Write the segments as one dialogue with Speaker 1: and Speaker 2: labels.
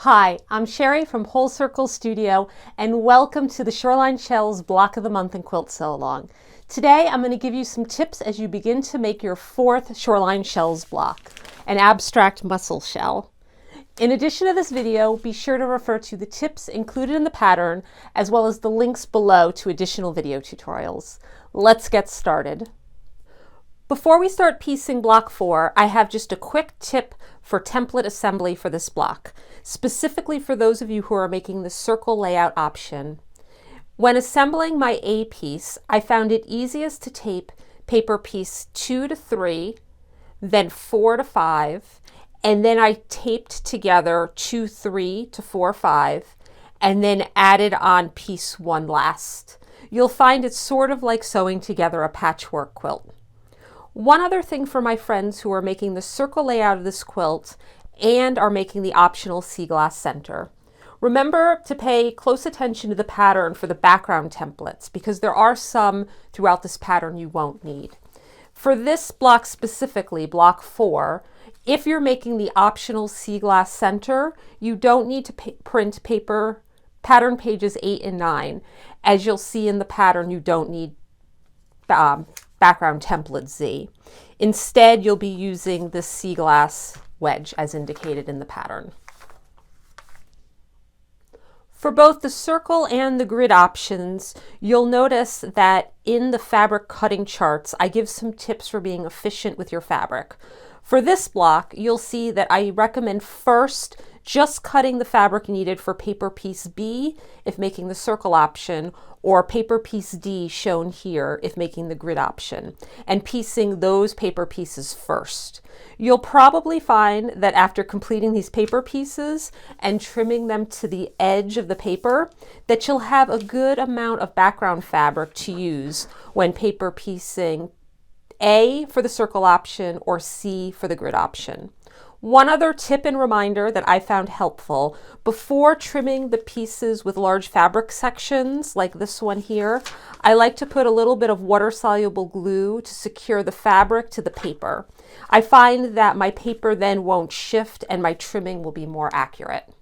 Speaker 1: Hi, I'm Sherry from Whole Circle Studio, and welcome to the Shoreline Shells Block of the Month and Quilt Sew Along. Today I'm going to give you some tips as you begin to make your fourth Shoreline Shells block, an abstract mussel shell. In addition to this video, be sure to refer to the tips included in the pattern as well as the links below to additional video tutorials. Let's get started. Before we start piecing block 4, I have just a quick tip for template assembly for this block, specifically for those of you who are making the circle layout option. When assembling my A piece, I found it easiest to tape paper piece 2 to 3, then 4 to 5, and then I taped together 2, 3 to 4, 5, and then added on piece 1 last. You'll find it's sort of like sewing together a patchwork quilt. One other thing for my friends who are making the circle layout of this quilt and are making the optional sea glass center. Remember to pay close attention to the pattern for the background templates because there are some throughout this pattern you won't need. For this block specifically, block 4, if you're making the optional sea glass center, you don't need to print pattern pages 8 and 9. As you'll see in the pattern, you don't need background template Z. Instead, you'll be using the sea glass wedge as indicated in the pattern. For both the circle and the grid options, you'll notice that in the fabric cutting charts, I give some tips for being efficient with your fabric. For this block, you'll see that I recommend first just cutting the fabric needed for paper piece B if making the circle option, or paper piece D shown here if making the grid option, and piecing those paper pieces first. You'll probably find that after completing these paper pieces and trimming them to the edge of the paper, that you'll have a good amount of background fabric to use when paper piecing A for the circle option or C for the grid option. One other tip and reminder that I found helpful: before trimming the pieces with large fabric sections like this one here, I like to put a little bit of water-soluble glue to secure the fabric to the paper. I find that my paper then won't shift and my trimming will be more accurate.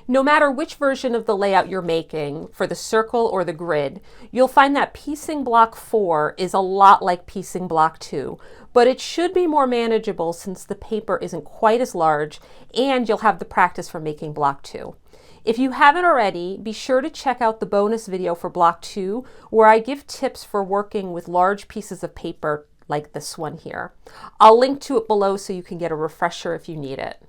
Speaker 1: No matter which version of the layout you're making, for the circle or the grid, you'll find that piecing block 4 is a lot like piecing block 2, but it should be more manageable since the paper isn't quite as large and you'll have the practice for making block 2. If you haven't already, be sure to check out the bonus video for block 2, where I give tips for working with large pieces of paper like this one here. I'll link to it below so you can get a refresher if you need it.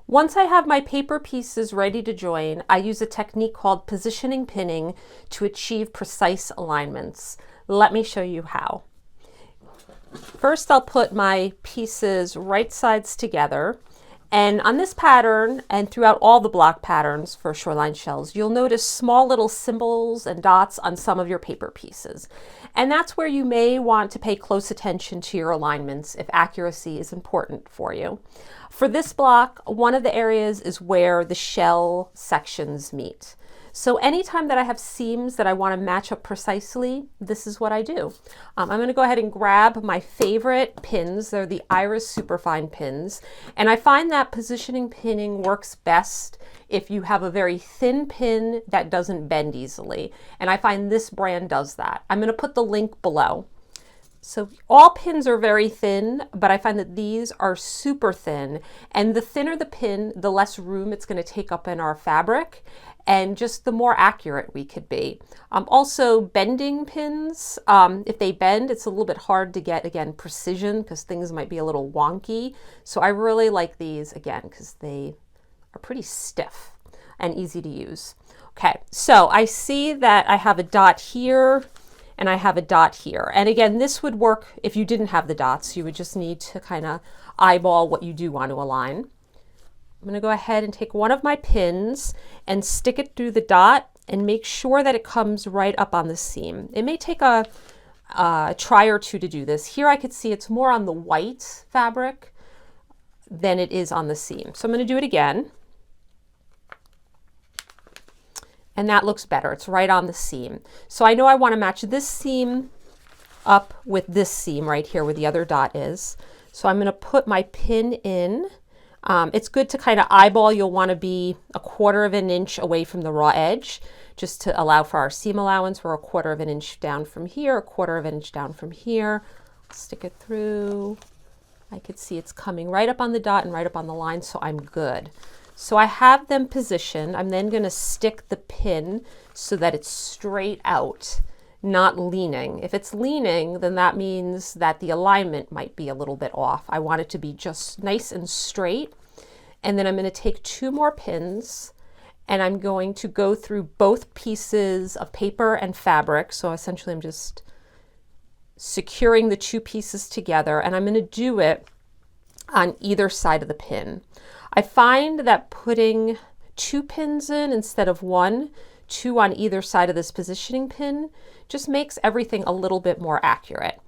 Speaker 1: Once I have my paper pieces ready to join, I use a technique called positioning pinning to achieve precise alignments. Let me show you how. First, I'll put my pieces right sides together. And on this pattern, and throughout all the block patterns for Shoreline Shells, you'll notice small little symbols and dots on some of your paper pieces. And that's where you may want to pay close attention to your alignments if accuracy is important for you. For this block, one of the areas is where the shell sections meet. So anytime that I have seams that I want to match up precisely, this is what I do. I'm going to go ahead and grab my favorite pins. They're the Iris Superfine pins. And I find that positioning pinning works best if you have a very thin pin that doesn't bend easily. And I find this brand does that. I'm going to put the link below. So all pins are very thin, but I find that these are super thin. And the thinner the pin, the less room it's going to take up in our fabric, and just the more accurate we could be. Also, bending pins, if they bend, it's a little bit hard to get, again, precision because things might be a little wonky. So I really like these, again, because they are pretty stiff and easy to use. Okay, so I see that I have a dot here and I have a dot here. And again, this would work if you didn't have the dots. You would just need to kind of eyeball what you do want to align. I'm going to go ahead and take one of my pins and stick it through the dot and make sure that it comes right up on the seam. It may take a try or two to do this. Here I could see it's more on the white fabric than it is on the seam. So I'm going to do it again. And that looks better. It's right on the seam. So I know I want to match this seam up with this seam right here where the other dot is. So I'm going to put my pin in. It's good to kind of eyeball. You'll want to be 1/4 of an inch away from the raw edge, just to allow for our seam allowance. We're 1/4 of an inch down from here, 1/4 of an inch down from here. Stick it through. I could see it's coming right up on the dot and right up on the line, so I'm good. So I have them positioned. I'm then going to stick the pin so that it's straight out, not leaning. If it's leaning, then that means that the alignment might be a little bit off. I want it to be just nice and straight. And then I'm going to take 2 more pins and I'm going to go through both pieces of paper and fabric. So essentially I'm just securing the 2 pieces together, and I'm going to do it on either side of the pin. I find that putting 2 pins in instead of 1, 2 on either side of this positioning pin, just makes everything a little bit more accurate.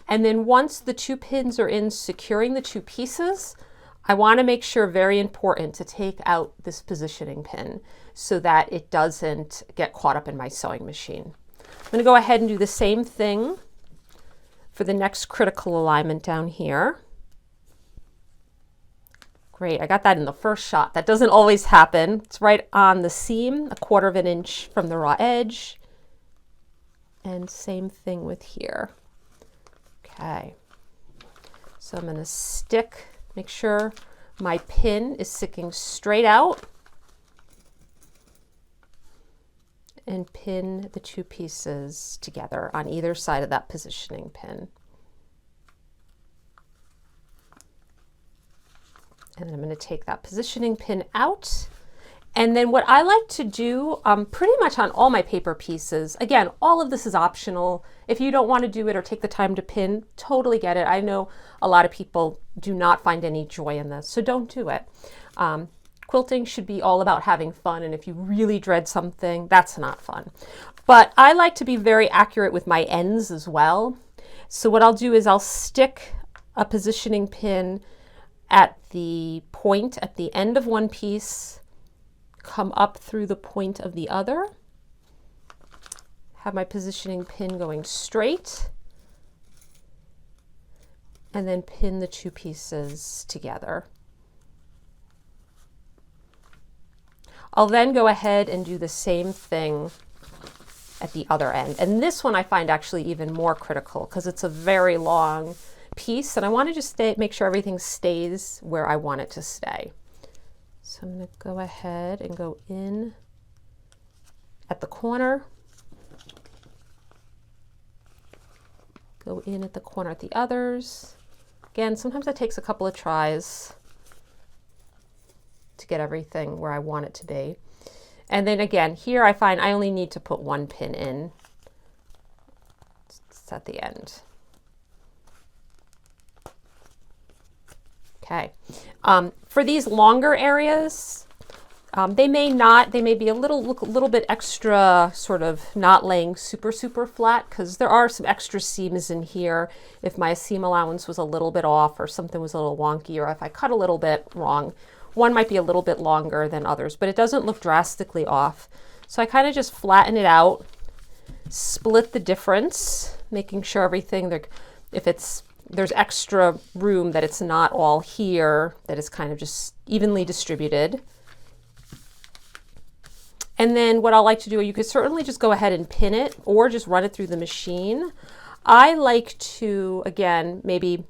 Speaker 1: And then once the 2 pins are in securing the 2 pieces, I want to make sure, very important, to take out this positioning pin so that it doesn't get caught up in my sewing machine. I'm going to go ahead and do the same thing for the next critical alignment down here. Great, I got that in the first shot. That doesn't always happen. It's right on the seam, 1/4 of an inch from the raw edge. And same thing with here. Okay, so I'm going to stick, make sure my pin is sticking straight out, and pin the 2 pieces together on either side of that positioning pin. And then I'm going to take that positioning pin out. And then what I like to do pretty much on all my paper pieces, again, all of this is optional. If you don't want to do it or take the time to pin, totally get it. I know a lot of people do not find any joy in this, so don't do it. Quilting should be all about having fun, and if you really dread something, that's not fun. But I like to be very accurate with my ends as well. So what I'll do is I'll stick a positioning pin at the point at the end of one piece, come up through the point of the other, have my positioning pin going straight, and then pin the 2 pieces together. I'll then go ahead and do the same thing at the other end. And this one I find actually even more critical because it's a very long piece and I want to just make sure everything stays where I want it to stay. So I'm going to go ahead and go in at the corner, go in at the corner at the others. Again, sometimes it takes a couple of tries to get everything where I want it to be. And then again, here I find I only need to put 1 pin in. It's at the end. Okay. For these longer areas, they may be a little bit extra, sort of not laying super flat, because there are some extra seams in here. If my seam allowance was a little bit off or something was a little wonky, or if I cut a little bit wrong, one might be a little bit longer than others, but it doesn't look drastically off. So I kind of just flatten it out, split the difference, making sure everything, if there's extra room, that it's not all here, that it's kind of just evenly distributed. And then what I like to do, you could certainly just go ahead and pin it or just run it through the machine. I like to, again, maybe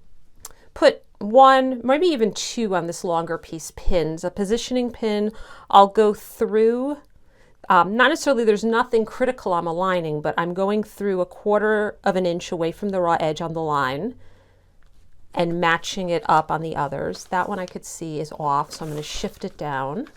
Speaker 1: put 1, maybe even 2 on this longer piece pins. A positioning pin, I'll go through, not necessarily, there's nothing critical I'm aligning, but I'm going through 1/4 of an inch away from the raw edge on the line and matching it up on the others. That one I could see is off, so I'm going to shift it down.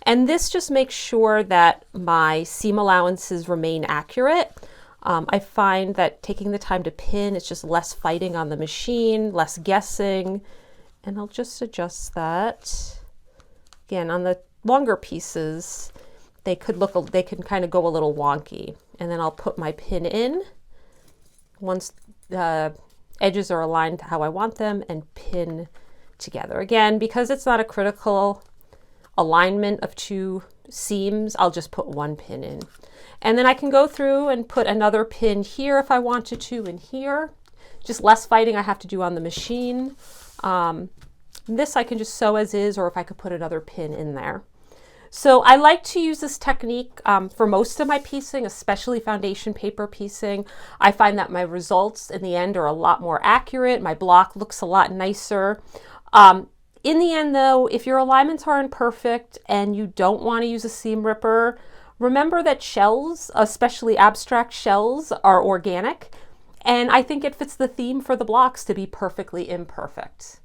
Speaker 1: And this just makes sure that my seam allowances remain accurate. I find that taking the time to pin, it's just less fighting on the machine, less guessing. And I'll just adjust that. Again, on the longer pieces, they can kind of go a little wonky. And then I'll put my pin in once the edges are aligned how I want them, and pin together. Again, because it's not a critical alignment of 2 seams, I'll just put 1 pin in. And then I can go through and put another pin here if I wanted to, and here. Just less fighting I have to do on the machine. This I can just sew as is, or if I could put another pin in there. So I like to use this technique for most of my piecing, especially foundation paper piecing. I find that my results in the end are a lot more accurate. My block looks a lot nicer. In the end though, if your alignments aren't perfect and you don't want to use a seam ripper, remember that shells, especially abstract shells, are organic. And I think it fits the theme for the blocks to be perfectly imperfect.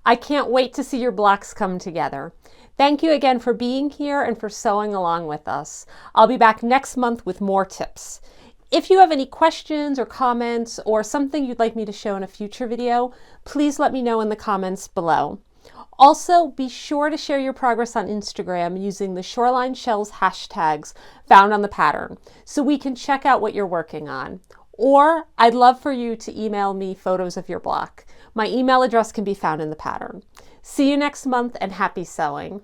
Speaker 1: I can't wait to see your blocks come together. Thank you again for being here and for sewing along with us. I'll be back next month with more tips. If you have any questions or comments or something you'd like me to show in a future video, please let me know in the comments below. Also, be sure to share your progress on Instagram using the Shoreline Shells hashtags found on the pattern so we can check out what you're working on. Or I'd love for you to email me photos of your block. My email address can be found in the pattern. See you next month and happy sewing.